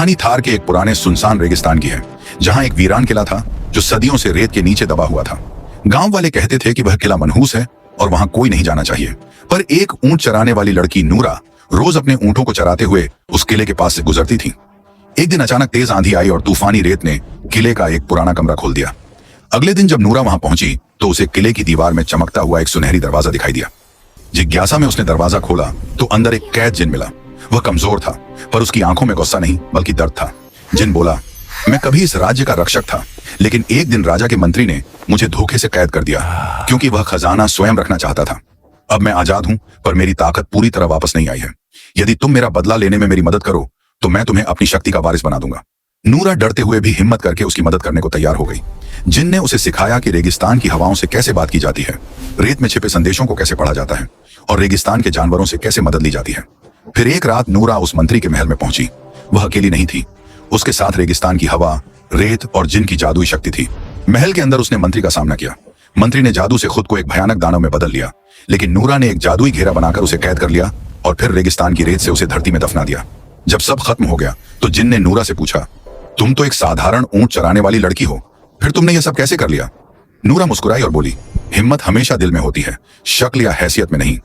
कहानी थार के एक पुराने सुनसान रेगिस्तान की है, जहां एक वीरान किला था जो सदियों से रेत के नीचे दबा हुआ था। गांव वाले कहते थे कि वह किला मनहूस है और वहां कोई नहीं जाना चाहिए। पर एक ऊंट चराने वाली लड़की नूरा रोज अपने ऊंटों को चराते हुए उस किले के पास से गुजरती थी। एक दिन अचानक तेज आंधी आई और तूफानी रेत ने किले का एक पुराना कमरा खोल दिया। अगले दिन जब नूरा वहां पहुंची तो उसे किले की दीवार में चमकता हुआ एक सुनहरी दरवाजा दिखाई दिया। जिज्ञासा में उसने दरवाजा खोला तो अंदर एक कैद जिन मिला। वह कमजोर था, पर उसकी आंखों में गुस्सा नहीं बल्कि दर्द था। जिन बोला, मैं कभी इस राज्य का रक्षक था, लेकिन एक दिन राजा के मंत्री ने मुझे धोखे से कैद कर दिया, क्योंकि वह खजाना स्वयं रखना चाहता था। अब मैं आजाद हूं, पर मेरी ताकत पूरी तरह वापस नहीं आई है। यदि तुम मेरा बदला लेने में मेरी मदद करो तो मैं तुम्हें अपनी शक्ति का वारिस बना दूंगा। नूरा डरते हुए भी हिम्मत करके उसकी मदद करने को तैयार हो गई। जिन ने उसे सिखाया कि रेगिस्तान की हवाओं से कैसे बात की जाती है, रेत में छिपे संदेशों को कैसे पढ़ा जाता है और रेगिस्तान के जानवरों से कैसे मदद ली जाती है। फिर एक रात नूरा उस मंत्री के महल में पहुंची। वह अकेली नहीं थी, उसके साथ रेगिस्तान की हवा, रेत और जिन की जादुई शक्ति थी। महल के अंदर उसने मंत्री का सामना किया। मंत्री ने जादू से खुद को एक भयानक दानव में बदल लिया, लेकिन नूरा ने एक जादुई घेरा बनाकर उसे कैद कर लिया और फिर रेगिस्तान की रेत से उसे धरती में दफना दिया। जब सब खत्म हो गया तो जिन ने नूरा से पूछा, तुम तो एक साधारण ऊंट चराने वाली लड़की हो, फिर तुमने यह सब कैसे कर लिया? नूरा मुस्कुराई और बोली, हिम्मत हमेशा दिल में होती है, शक्ल या हैसियत में नहीं।